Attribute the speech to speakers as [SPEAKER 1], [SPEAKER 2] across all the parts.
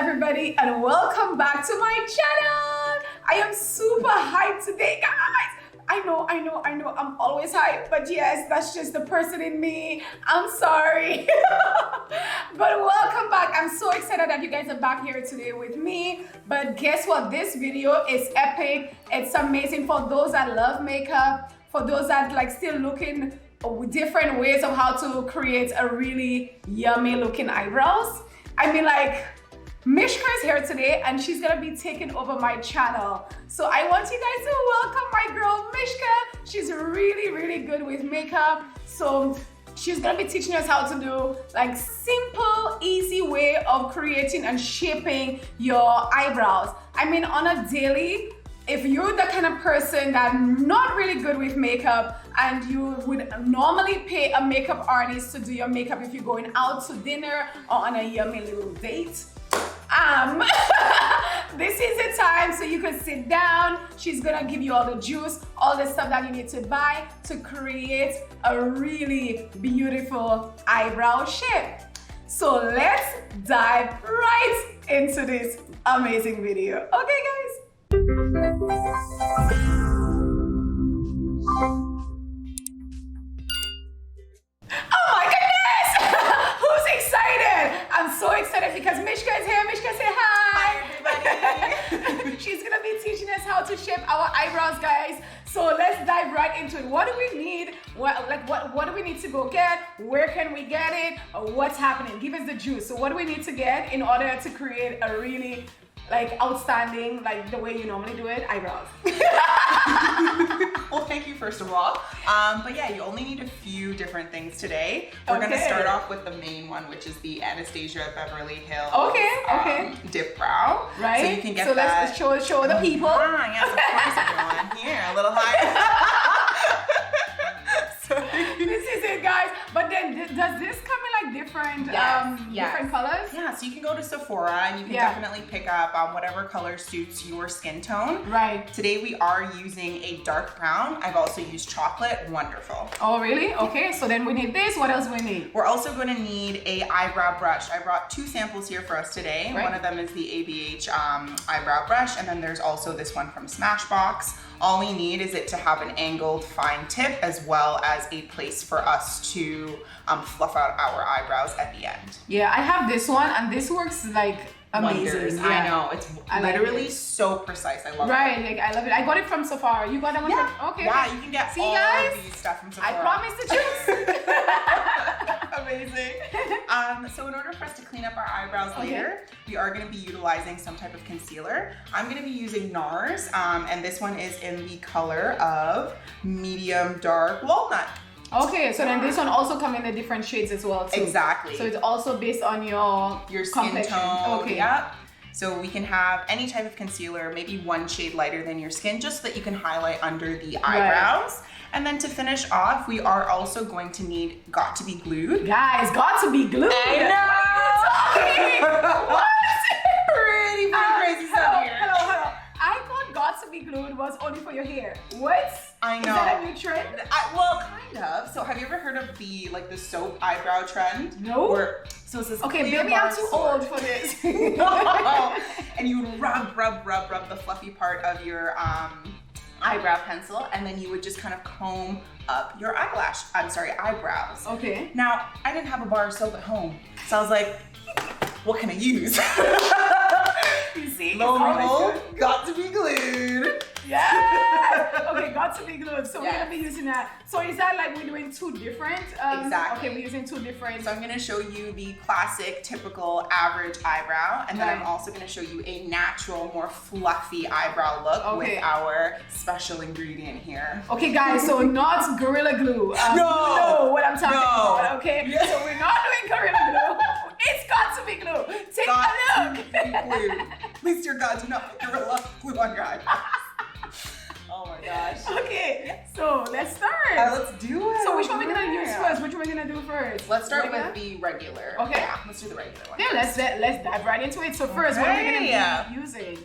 [SPEAKER 1] everybody, and welcome back to my channel. I am super hyped today, guys. I know, I'm always hyped, but yes, that's just the person in me. I'm sorry. But welcome back. I'm so excited that you guys are back here today with me. But guess what? This video is epic. It's amazing for those that love makeup, for those that like still looking different ways of how to create a really yummy looking eyebrows. I mean, like, Mishka is here today and she's gonna be taking over my channel. So I want you guys to welcome my girl Mishka. She's really good with makeup. So she's gonna be teaching us how to do like simple, easy way of creating and shaping your eyebrows. I mean, on a daily, if you're the kind of person that's not really good with makeup and you would normally pay a makeup artist to do your makeup if you're going out to dinner or on a yummy little date, this is the time so you can sit down. She's gonna give you all the juice, all the stuff that you need to buy to create a really beautiful eyebrow shape. So let's dive right into this amazing video. Okay, guys? Oh my goodness! Who's excited? I'm so excited because Mishka is here. Mishka, say hi.
[SPEAKER 2] Hi, everybody.
[SPEAKER 1] She's gonna be teaching us how to shape our eyebrows, guys. So let's dive right into it. What do we need? What do we need to go get? Where can we get it? What's happening? Give us the juice. So what do we need to get in order to create a really like outstanding, like the way you normally do it, eyebrows?
[SPEAKER 2] Well, thank you first of all. But yeah, you only need a few different things today. We're gonna start off with the main one, which is the Anastasia Beverly Hills dip brow.
[SPEAKER 1] Right.
[SPEAKER 2] So you can get
[SPEAKER 1] so
[SPEAKER 2] that.
[SPEAKER 1] So let's show the people.
[SPEAKER 2] Yes, of course, everyone. Here, a little higher.
[SPEAKER 1] This is it, guys. But then does this come in like different different colors?
[SPEAKER 2] Yeah, so you can go to Sephora and you can definitely pick up whatever color suits your skin tone.
[SPEAKER 1] Right.
[SPEAKER 2] Today we are using a dark brown. I've also used chocolate. Wonderful.
[SPEAKER 1] Oh, really? Okay, so then we need this. What else we need?
[SPEAKER 2] We're also going to need a eyebrow brush. I brought two samples here for us today.
[SPEAKER 1] Right.
[SPEAKER 2] One of them is the ABH eyebrow brush, and then there's also this one from Smashbox. All we need is it to have an angled fine tip as well as a place for us to fluff out our eyebrows at the end.
[SPEAKER 1] Yeah, I have this one and this works like amazing.
[SPEAKER 2] Wonders.
[SPEAKER 1] Yeah.
[SPEAKER 2] I know, it's literally so precise. I love it.
[SPEAKER 1] Right, like I love it. I got it from Sephora. You got that one?
[SPEAKER 2] Yeah.
[SPEAKER 1] From? Okay.
[SPEAKER 2] Yeah, you can get all
[SPEAKER 1] guys?
[SPEAKER 2] of these stuff from Sephora.
[SPEAKER 1] I promise the juice.
[SPEAKER 2] Amazing. So in order for us to clean up our eyebrows later, we are going to be utilizing some type of concealer. I'm going to be using NARS, and this one is in the color of medium dark walnut.
[SPEAKER 1] Okay, so then this one also comes in the different shades as well too.
[SPEAKER 2] Exactly.
[SPEAKER 1] So it's also based on your
[SPEAKER 2] skin
[SPEAKER 1] complexion.
[SPEAKER 2] tone.
[SPEAKER 1] Okay.
[SPEAKER 2] Yep. So we can have any type of concealer, maybe one shade lighter than your skin, just so that you can highlight under the eyebrows. Right. And then to finish off, we are also going to need Got to Be Glued.
[SPEAKER 1] Guys, Got to Be Glued.
[SPEAKER 2] I know.
[SPEAKER 1] What?
[SPEAKER 2] Pretty crazy stuff here.
[SPEAKER 1] Hello. I thought Got to Be Glued was only for your hair. What?
[SPEAKER 2] I know.
[SPEAKER 1] Is that a new trend?
[SPEAKER 2] Well, kind of. So have you ever heard of the soap eyebrow trend?
[SPEAKER 1] No.
[SPEAKER 2] So it's this
[SPEAKER 1] maybe I'm too old for this.
[SPEAKER 2] And you would rub the fluffy part of your eyebrow pencil, and then you would just kind of comb up your eyebrows.
[SPEAKER 1] Okay.
[SPEAKER 2] Now, I didn't have a bar of soap at home, so I was like, what can I use?
[SPEAKER 1] You see?
[SPEAKER 2] Lo and behold, Got to Be Glued.
[SPEAKER 1] Yes! Okay, Got to Be Glued. So
[SPEAKER 2] Yes.
[SPEAKER 1] we're gonna be using that. So is that like we're doing two different?
[SPEAKER 2] Exactly.
[SPEAKER 1] Okay, we're using two different.
[SPEAKER 2] So I'm gonna show you the classic, typical, average eyebrow, and then I'm also gonna show you a natural, more fluffy eyebrow look with our special ingredient here.
[SPEAKER 1] Okay, guys, so not Gorilla Glue. No, what I'm talking about, okay?
[SPEAKER 2] Yeah.
[SPEAKER 1] So we're not doing Gorilla Glue. It's Got to Be Glue. Take a look.
[SPEAKER 2] At least you're God to not put Gorilla Glue on your eyebrows. Oh my gosh.
[SPEAKER 1] Okay, so let's start.
[SPEAKER 2] Let's do it.
[SPEAKER 1] So which one are we gonna use first? Which one are we gonna do first?
[SPEAKER 2] Let's start with the regular.
[SPEAKER 1] Okay.
[SPEAKER 2] Yeah, let's do the regular one.
[SPEAKER 1] Yeah, let's dive right into it. So first, what are we gonna be using?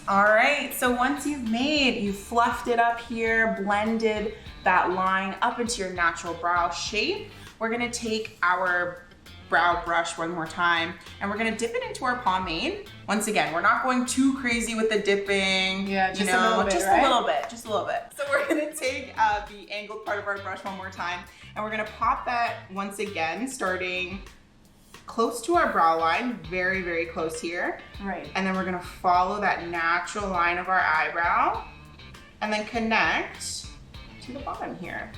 [SPEAKER 2] All right, so once you've fluffed it up here, blended that line up into your natural brow shape, we're gonna take our brow brush one more time, and we're gonna dip it into our pomade. Once again, we're not going too crazy with the dipping.
[SPEAKER 1] Yeah, just a little bit, right?
[SPEAKER 2] Just a little bit. So we're gonna take the angled part of our brush one more time, and we're gonna pop that once again, starting close to our brow line, very, very close here.
[SPEAKER 1] Right.
[SPEAKER 2] And then we're gonna follow that natural line of our eyebrow, and then connect to the bottom here.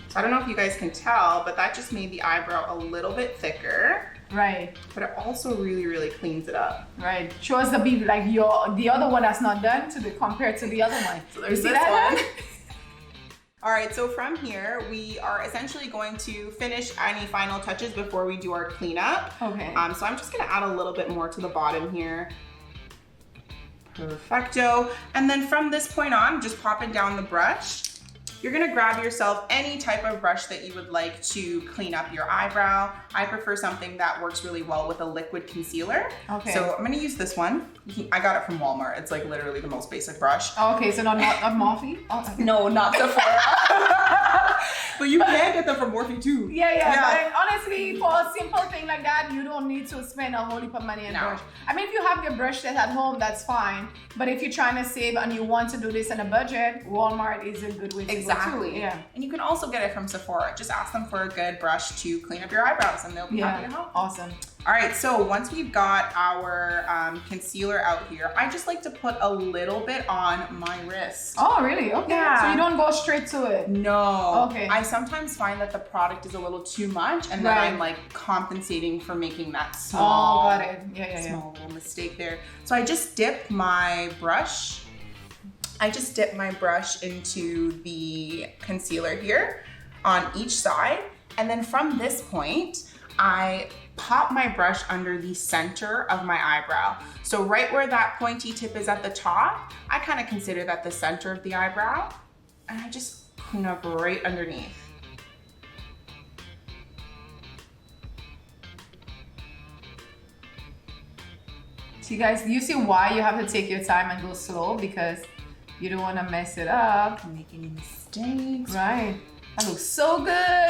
[SPEAKER 2] So I don't know if you guys can tell, but that just made the eyebrow a little bit thicker.
[SPEAKER 1] Right.
[SPEAKER 2] But it also really, really cleans it up.
[SPEAKER 1] Right. Shows the big, like the other one that's not done compared to the other one.
[SPEAKER 2] So there's
[SPEAKER 1] you see
[SPEAKER 2] this
[SPEAKER 1] that
[SPEAKER 2] one. All right, so from here, we are essentially going to finish any final touches before we do our cleanup.
[SPEAKER 1] Okay.
[SPEAKER 2] So I'm just gonna add a little bit more to the bottom here. Perfecto. And then from this point on, just popping down the brush. You're gonna grab yourself any type of brush that you would like to clean up your eyebrow. I prefer something that works really well with a liquid concealer.
[SPEAKER 1] Okay.
[SPEAKER 2] So I'm gonna use this one. I got it from Walmart. It's like literally the most basic brush.
[SPEAKER 1] Oh, okay, so not Morphe? Oh, okay.
[SPEAKER 2] No, not Sephora. But you can get them from Morphe too.
[SPEAKER 1] Yeah. But honestly, for a simple thing like that, you don't need to spend a whole heap of money on brush. I mean, if you have your brush set at home, that's fine. But if you're trying to save and you want to do this on a budget, Walmart is a good way to go too. Yeah.
[SPEAKER 2] And you can also get it from Sephora. Just ask them for a good brush to clean up your eyebrows and they'll be happy to help.
[SPEAKER 1] Awesome.
[SPEAKER 2] All right, so once we've got our concealer out here, I just like to put a little bit on my wrist.
[SPEAKER 1] Oh, really? Okay.
[SPEAKER 2] Yeah.
[SPEAKER 1] So you don't go straight to it?
[SPEAKER 2] No.
[SPEAKER 1] Okay.
[SPEAKER 2] I sometimes find that the product is a little too much and then I'm like compensating for making that small,
[SPEAKER 1] got it. Yeah.
[SPEAKER 2] Small little mistake there. So I just dip my brush. Into the concealer here on each side. And then from this point, I pop my brush under the center of my eyebrow. So right where that pointy tip is at the top, I kind of consider that the center of the eyebrow. And I just clean up right underneath.
[SPEAKER 1] See guys, you see why you have to take your time and go slow? Because you don't want to mess it up.
[SPEAKER 2] Don't make any mistakes.
[SPEAKER 1] Right. That looks so good.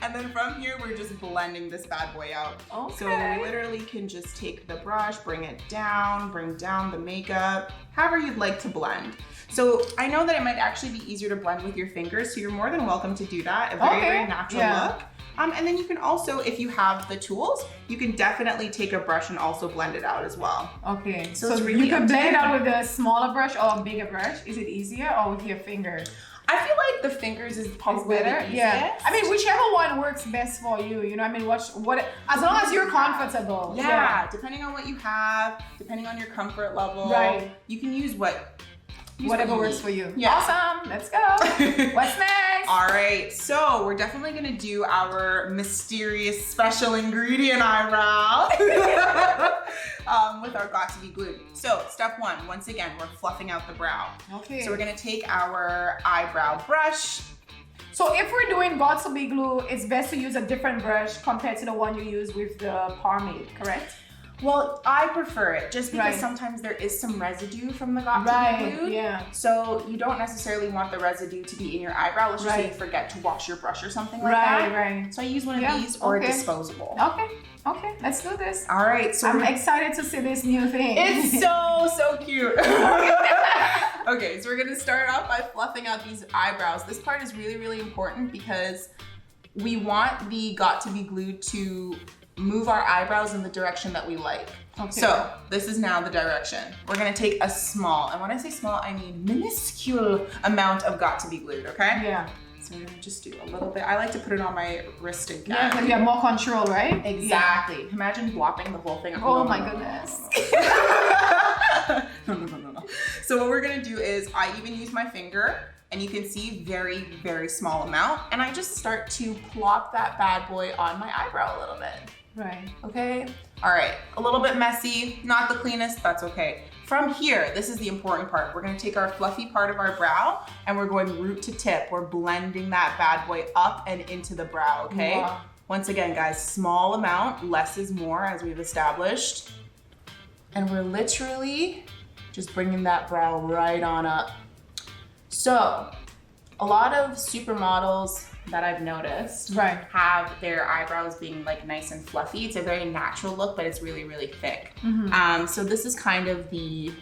[SPEAKER 2] And then from here, we're just blending this bad boy out.
[SPEAKER 1] Okay.
[SPEAKER 2] So we literally can just take the brush, bring down the makeup, however you'd like to blend. So I know that it might actually be easier to blend with your fingers, so you're more than welcome to do that. A very natural look. And then you can also, if you have the tools, you can definitely take a brush and also blend it out as well.
[SPEAKER 1] Okay,
[SPEAKER 2] So
[SPEAKER 1] so
[SPEAKER 2] it's really
[SPEAKER 1] you could
[SPEAKER 2] up to
[SPEAKER 1] blend it
[SPEAKER 2] you.
[SPEAKER 1] out with a smaller brush or a bigger brush. Is it easier or with your fingers?
[SPEAKER 2] I feel like the fingers is probably the easiest.
[SPEAKER 1] Yeah. I mean, whichever one works best for you. You know, I mean, what as long as you're comfortable.
[SPEAKER 2] Yeah, depending on what you have, depending on your comfort level.
[SPEAKER 1] Right.
[SPEAKER 2] You can use
[SPEAKER 1] whatever works for you.
[SPEAKER 2] Yeah.
[SPEAKER 1] Awesome. Let's go. What's next?
[SPEAKER 2] All right, so we're definitely gonna do our mysterious special ingredient eyebrow with our Got to Be Glued. So step one, once again, we're fluffing out the brow.
[SPEAKER 1] Okay.
[SPEAKER 2] So we're gonna take our eyebrow brush.
[SPEAKER 1] So if we're doing Got to Be Glue, it's best to use a different brush compared to the one you use with the pomade, correct?
[SPEAKER 2] Well, I prefer it just because
[SPEAKER 1] Right.
[SPEAKER 2] sometimes there is some residue from the Got to Be Glued.
[SPEAKER 1] Yeah.
[SPEAKER 2] So you don't necessarily want the residue to be in your eyebrow. Let's just say you forget to wash your brush or something like that.
[SPEAKER 1] Right.
[SPEAKER 2] So I use one of these or a disposable.
[SPEAKER 1] Okay, let's do this.
[SPEAKER 2] All right, so
[SPEAKER 1] I'm excited to see this new thing.
[SPEAKER 2] it's so cute. Okay, so we're gonna start off by fluffing out these eyebrows. This part is really, really important because we want the Got to Be Glued to move our eyebrows in the direction that we like.
[SPEAKER 1] Okay.
[SPEAKER 2] So this is now the direction. We're gonna take a small, and when I say small, I mean minuscule amount of Got to Be Glued, okay?
[SPEAKER 1] Yeah.
[SPEAKER 2] So we're gonna just do a little bit. I like to put it on my wrist again.
[SPEAKER 1] Yeah, because you have more control, right?
[SPEAKER 2] Exactly. Yeah. Imagine blopping the whole thing.
[SPEAKER 1] Oh my goodness.
[SPEAKER 2] No. So what we're gonna do is I even use my finger, and you can see very, very small amount, and I just start to plop that bad boy on my eyebrow a little bit.
[SPEAKER 1] Right.
[SPEAKER 2] Okay? All right, a little bit messy, not the cleanest, that's okay. From here, this is the important part. We're gonna take our fluffy part of our brow and we're going root to tip. We're blending that bad boy up and into the brow, okay?
[SPEAKER 1] Yeah.
[SPEAKER 2] Once again, guys, small amount, less is more as we've established. And we're literally just bringing that brow right on up. So, a lot of supermodels that I've noticed
[SPEAKER 1] Right.
[SPEAKER 2] have their eyebrows being like nice and fluffy. It's a very natural look, but it's really, really thick. So this is kind of the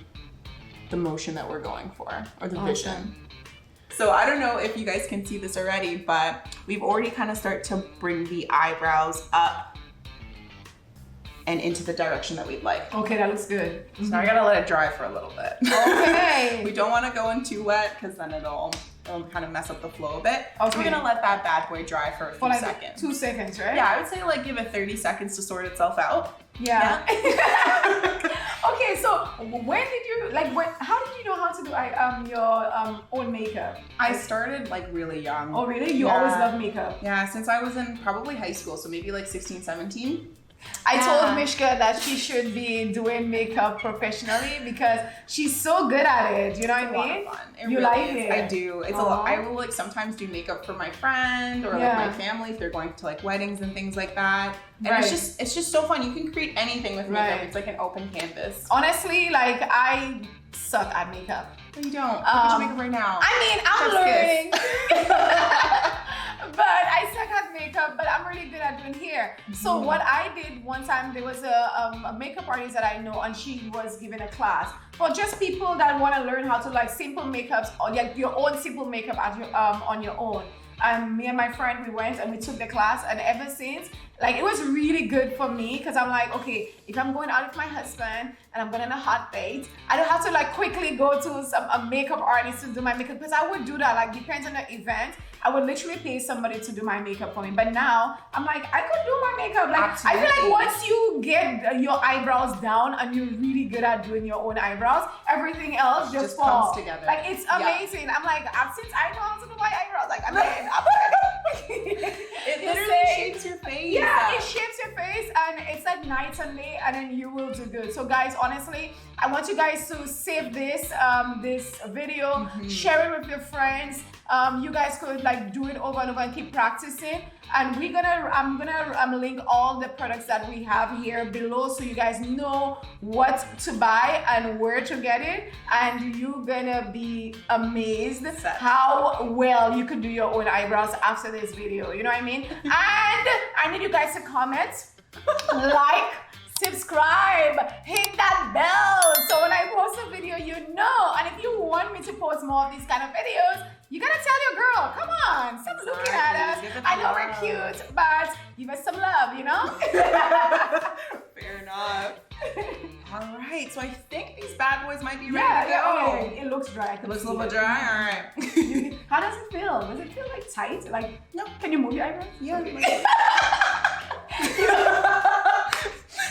[SPEAKER 2] motion that we're going for, or the vision. So I don't know if you guys can see this already, but we've already kind of started to bring the eyebrows up and into the direction that we'd like.
[SPEAKER 1] Okay, that looks good.
[SPEAKER 2] So now I gotta let it dry for a little bit.
[SPEAKER 1] Okay.
[SPEAKER 2] We don't want to go in too wet because then it'll kind of mess up the flow a bit.
[SPEAKER 1] Okay.
[SPEAKER 2] So we're gonna let that bad boy dry for a few
[SPEAKER 1] like
[SPEAKER 2] seconds.
[SPEAKER 1] 2 seconds, right?
[SPEAKER 2] Yeah, I would say like give it 30 seconds to sort itself out.
[SPEAKER 1] Yeah. Okay, so when did you how did you know how to do your own makeup?
[SPEAKER 2] I started like really young.
[SPEAKER 1] Oh really? You always love makeup?
[SPEAKER 2] Yeah, since I was in probably high school, so maybe like 16, 17.
[SPEAKER 1] I told Mishka that she should be doing makeup professionally because she's so good at it. You know what I mean?
[SPEAKER 2] Fun.
[SPEAKER 1] You
[SPEAKER 2] really
[SPEAKER 1] like
[SPEAKER 2] is.
[SPEAKER 1] it?
[SPEAKER 2] I do. It's a lot. I will like sometimes do makeup for my friend or like my family if they're going to like weddings and things like that. And it's just so fun. You can create anything with makeup. It's like an open canvas.
[SPEAKER 1] Honestly, like I suck at makeup.
[SPEAKER 2] No, you don't. Look at your makeup right now.
[SPEAKER 1] I mean, I'm learning. But I suck at makeup, but I'm really good at doing hair. So what I did one time, there was a makeup artist that I know, and she was giving a class for just people that want to learn how to like simple makeups or like your own simple makeup at your, on your own. And me and my friend, we went and we took the class, and ever since, like it was really good for me because I'm like, okay, if I'm going out with my husband and I'm going on a hot date, I don't have to like quickly go to a makeup artist to do my makeup, because I would do that, like depends on the event. I would literally pay somebody to do my makeup for me. But now I'm like, I could do my makeup. Like
[SPEAKER 2] Absolutely.
[SPEAKER 1] I feel like once you get your eyebrows down and you're really good at doing your own eyebrows, everything else just falls
[SPEAKER 2] comes together.
[SPEAKER 1] Like it's amazing. I'm like, since I know how to do my eyebrows, like I'm in.
[SPEAKER 2] It literally shapes your face.
[SPEAKER 1] Yeah, it shapes your face, and it's like night and day, and then you will do good. So guys, honestly, I want you guys to save this this video, share it with your friends. You guys could like do it over and over and keep practicing. And I'm gonna link all the products that we have here below, so you guys know what to buy and where to get it. And you're gonna be amazed how well you could do your own eyebrows after this video. You know what I mean? And I need you guys to comment, like, subscribe, hit that bell, so when I post a video, you know. And if you want me to post more of these kind of videos, you gotta tell your girl, come on, stop looking at us. I know we're cute, but give us some love, you know?
[SPEAKER 2] Fair enough. All right, so I think these bad boys might be ready to go.
[SPEAKER 1] Okay. It looks dry.
[SPEAKER 2] It looks a little bit dry, all right.
[SPEAKER 1] How does it feel? Does it feel like tight? Like,
[SPEAKER 2] no.
[SPEAKER 1] Can you move your eyebrows?
[SPEAKER 2] Yeah.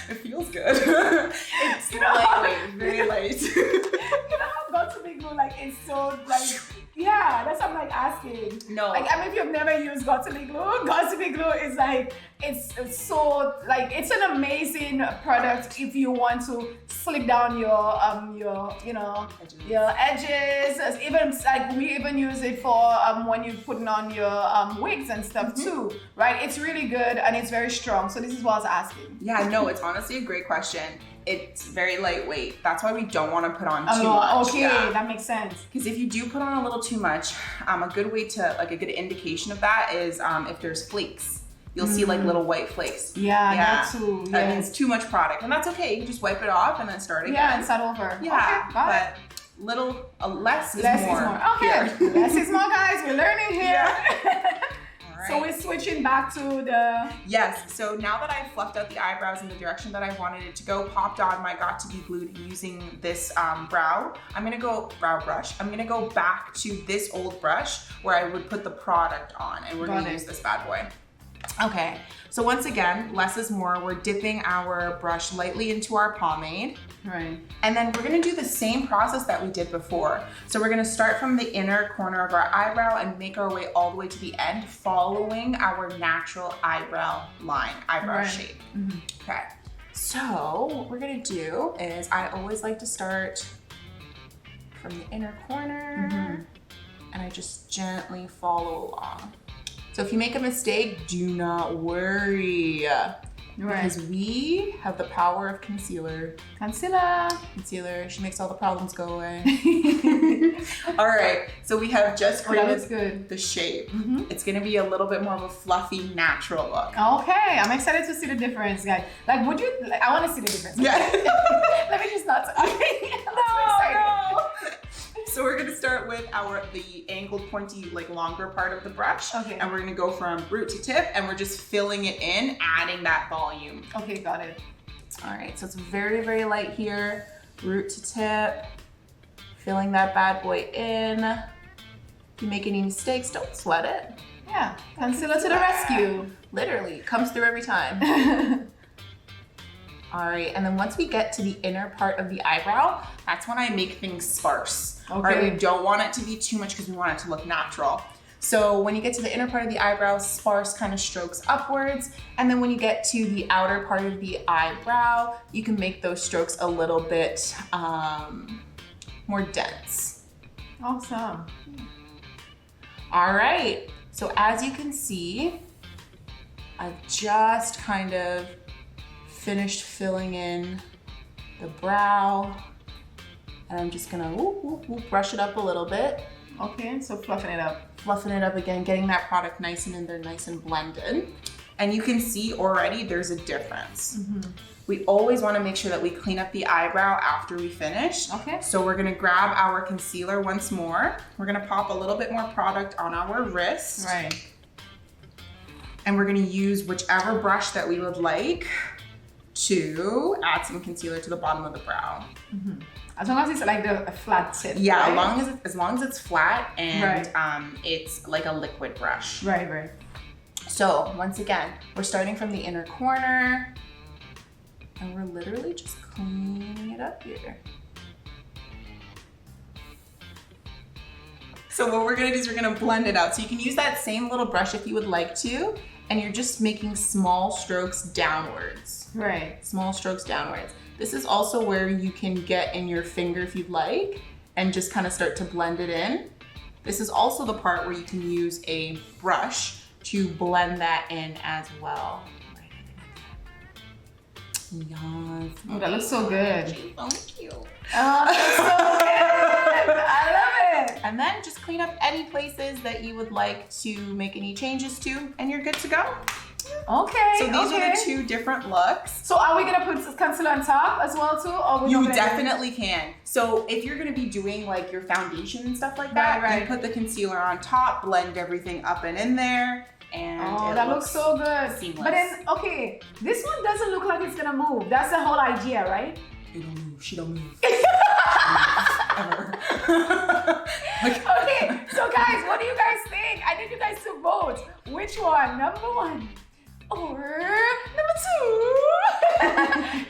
[SPEAKER 2] It feels good. It's lightweight, very light.
[SPEAKER 1] You know how Got to Be Glue, like, it's so, like, yeah, that's what I'm, like, asking.
[SPEAKER 2] No.
[SPEAKER 1] Like, I mean, if you've never used Got to Be Glue is, like, it's so, like, it's an amazing product if you want to slip down your you know, your edges. Even, like, we even use it for when you're putting on your wigs and stuff, too, right? It's really good, and it's very strong. So this is what I was asking.
[SPEAKER 2] Yeah, no, it's honestly a great question. It's very lightweight. That's why we don't want to put on too much.
[SPEAKER 1] Okay, that makes sense.
[SPEAKER 2] Because if you do put on a little too much, a good way to, like a good indication of that is if there's flakes. You'll see like little white flakes.
[SPEAKER 1] Yeah, that too.
[SPEAKER 2] That means too much product. And that's okay. You can just wipe it off and then start again.
[SPEAKER 1] Yeah, and start over.
[SPEAKER 2] Yeah,
[SPEAKER 1] okay, got it.
[SPEAKER 2] But less is
[SPEAKER 1] Less
[SPEAKER 2] more.
[SPEAKER 1] is more. Okay, less is more, guys. We're learning here.
[SPEAKER 2] Yeah.
[SPEAKER 1] So we're switching back to the...
[SPEAKER 2] Yes, so now that I've fluffed out the eyebrows in the direction that I wanted it to go, popped on my Got to Be Glued using this brow brush. I'm gonna go back to this old brush where I would put the product on, and we're gonna use this bad boy. Okay, so once again, less is more. We're dipping our brush lightly into our pomade.
[SPEAKER 1] Right.
[SPEAKER 2] And then we're gonna do the same process that we did before. So we're gonna start from the inner corner of our eyebrow and make our way all the way to the end, following our natural eyebrow line, shape. Okay, so what we're gonna do is, I always like to start from the inner corner, and I just gently follow along. So if you make a mistake, do not worry.
[SPEAKER 1] Right.
[SPEAKER 2] Because we have the power of concealer. Concealer, she makes all the problems go away. All right, so we have just created the shape. It's gonna be a little bit more of a fluffy, natural look.
[SPEAKER 1] Okay, I'm excited to see the difference, guys. Like, I want to see the difference.
[SPEAKER 2] Yeah.
[SPEAKER 1] Let me just not. I'm so excited.
[SPEAKER 2] So we're gonna start with the angled, pointy, like longer part of the brush.
[SPEAKER 1] Okay.
[SPEAKER 2] And we're gonna go from root to tip, and we're just filling it in, adding that volume.
[SPEAKER 1] Okay, got it.
[SPEAKER 2] All right, so it's very, very light here. Root to tip, filling that bad boy in. If you make any mistakes, don't sweat it.
[SPEAKER 1] Yeah, concealer to the rescue.
[SPEAKER 2] Literally, comes through every time. All right, and then once we get to the inner part of the eyebrow, that's when I make things sparse.
[SPEAKER 1] Okay.
[SPEAKER 2] All right, we don't want it to be too much because we want it to look natural. So when you get to the inner part of the eyebrow, sparse kind of strokes upwards. And then when you get to the outer part of the eyebrow, you can make those strokes a little bit more dense.
[SPEAKER 1] Awesome.
[SPEAKER 2] All right, so as you can see, I've just kind of finished filling in the brow, and I'm just gonna brush it up a little bit.
[SPEAKER 1] Okay, so fluffing it up.
[SPEAKER 2] Fluffing it up again, getting that product nice and in there, nice and blended. And you can see already there's a difference. We always wanna make sure that we clean up the eyebrow after we finish.
[SPEAKER 1] Okay.
[SPEAKER 2] So we're gonna grab our concealer once more. We're gonna pop a little bit more product on our wrist.
[SPEAKER 1] Right.
[SPEAKER 2] And we're gonna use whichever brush that we would like to add some concealer to the bottom of the brow.
[SPEAKER 1] As long as it's like a flat tip.
[SPEAKER 2] Yeah,
[SPEAKER 1] right?
[SPEAKER 2] as long as it's flat and it's like a liquid brush.
[SPEAKER 1] Right.
[SPEAKER 2] So once again, we're starting from the inner corner, and we're literally just cleaning it up here. So what we're gonna do is we're gonna blend it out. So you can use that same little brush if you would like to, and you're just making small strokes downwards.
[SPEAKER 1] Right.
[SPEAKER 2] Small strokes downwards. This is also where you can get in your finger if you'd like, and just kind of start to blend it in. This is also the part where you can use a brush to blend that in as well. Yes.
[SPEAKER 1] Oh, that looks so good.
[SPEAKER 2] Thank you.
[SPEAKER 1] Oh, that's so good. I love it.
[SPEAKER 2] And then just clean up any places that you would like to make any changes to, and you're good to go.
[SPEAKER 1] Okay.
[SPEAKER 2] So these are the two different looks.
[SPEAKER 1] So are we gonna put concealer on top as well too? Or
[SPEAKER 2] You definitely can. So if you're gonna be doing like your foundation and stuff like that, you put the concealer on top, blend everything up and in there, and
[SPEAKER 1] that looks so good.
[SPEAKER 2] Seamless.
[SPEAKER 1] But then, okay, this one doesn't look like it's gonna move. That's the whole idea, right?
[SPEAKER 2] It don't move. She don't move. Ever.
[SPEAKER 1] Okay, so guys, what do you guys think? I need you guys to vote. Which one? Number one or number two?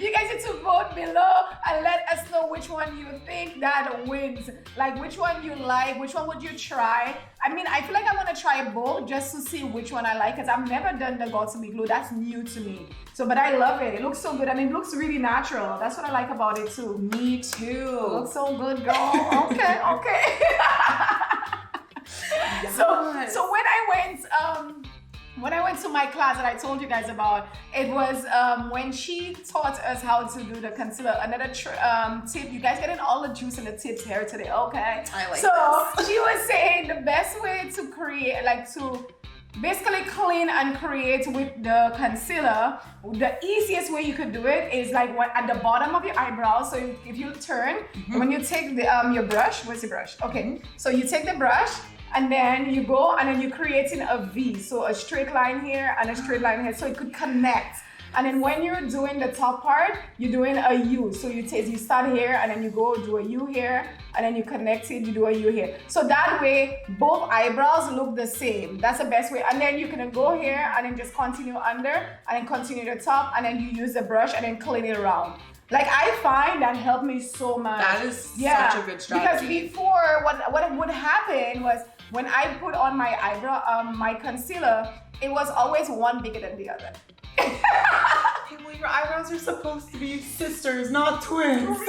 [SPEAKER 1] You guys need to vote below and let us know which one you think that wins. Like which one you like, which one would you try? I mean, I feel like I want to try both just to see which one I like, because I've never done the Got2b glue. That's new to me. So, but I love it. It looks so good and it looks really natural. That's what I like about it too.
[SPEAKER 2] Me too.
[SPEAKER 1] It looks so good, girl. Okay.
[SPEAKER 2] Yes.
[SPEAKER 1] So when I went to my class that I told you guys about, it was when she taught us how to do the concealer. Another tip, you guys getting all the juice and the tips here today, okay?
[SPEAKER 2] I like
[SPEAKER 1] So she was saying the best way to create, like to basically clean and create with the concealer, the easiest way you could do it is like at the bottom of your eyebrow. So if you turn, when you take the your brush, where's your brush? Okay, so you take the brush, and then you go and then you're creating a V. So a straight line here and a straight line here. So it could connect. And then when you're doing the top part, you're doing a U. So you start here and then you go do a U here and then you connect it, you do a U here. So that way, both eyebrows look the same. That's the best way. And then you can go here and then just continue under and then continue the top and then you use the brush and then clean it around. Like I find that helped me so much.
[SPEAKER 2] That is such a good strategy.
[SPEAKER 1] Because before, what would happen was when I put on my eyebrow, my concealer, it was always one bigger than the other.
[SPEAKER 2] Hey, well, your eyebrows are supposed to be sisters, not twins.
[SPEAKER 1] I know,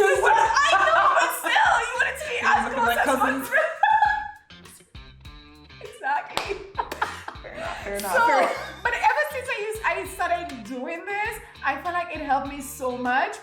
[SPEAKER 1] but still, you want it to be as close as
[SPEAKER 2] cousins.
[SPEAKER 1] Exactly.
[SPEAKER 2] Fair enough.
[SPEAKER 1] So, but ever since I started doing this, It helped me so much.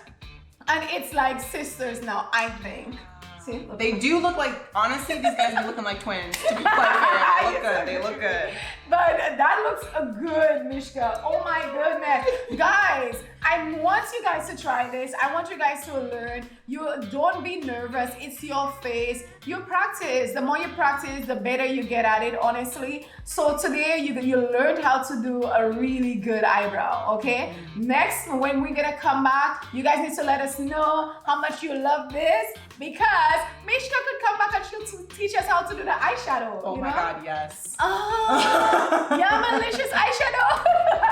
[SPEAKER 1] And it's like sisters now, I think. See?
[SPEAKER 2] They do look like, honestly, these guys be looking like twins. To be quite fair, they look good. They look good.
[SPEAKER 1] But that looks good, Mishka. Oh my goodness. Guys, I want you guys to try this. I want you guys to learn. You don't be nervous. It's your face. You practice. The more you practice, the better you get at it, honestly. So today you learned how to do a really good eyebrow, okay? Next, when we're gonna come back, you guys need to let us know how much you love this, because Mishka could come back and she'll teach us how to do the eyeshadow.
[SPEAKER 2] Oh
[SPEAKER 1] you
[SPEAKER 2] my
[SPEAKER 1] know?
[SPEAKER 2] God, yes.
[SPEAKER 1] Oh, yeah, malicious eyeshadow.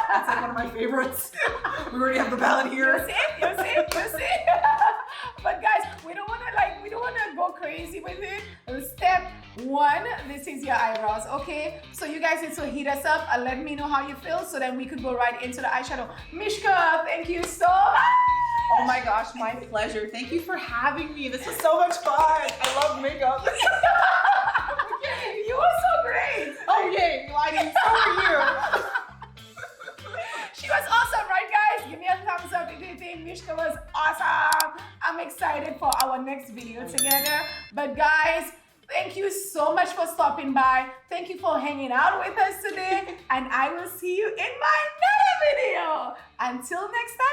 [SPEAKER 2] That's like one of my favorites. We already have the palette here.
[SPEAKER 1] You see. But guys, we don't wanna go crazy with it. Step one, this is your eyebrows, okay? So you guys need to hit us up and let me know how you feel so then we could go right into the eyeshadow. Mishka, thank you so much.
[SPEAKER 2] Oh my gosh, my pleasure. Thank you for having me. This was so much fun. I love makeup.
[SPEAKER 1] You were so great.
[SPEAKER 2] Oh yay, I mean, so are you.
[SPEAKER 1] She was awesome, right guys? Give me a thumbs up if you think Mishka was awesome. I'm excited for our next video together. But guys, thank you so much for stopping by. Thank you for hanging out with us today. And I will see you in my next video. Until next time.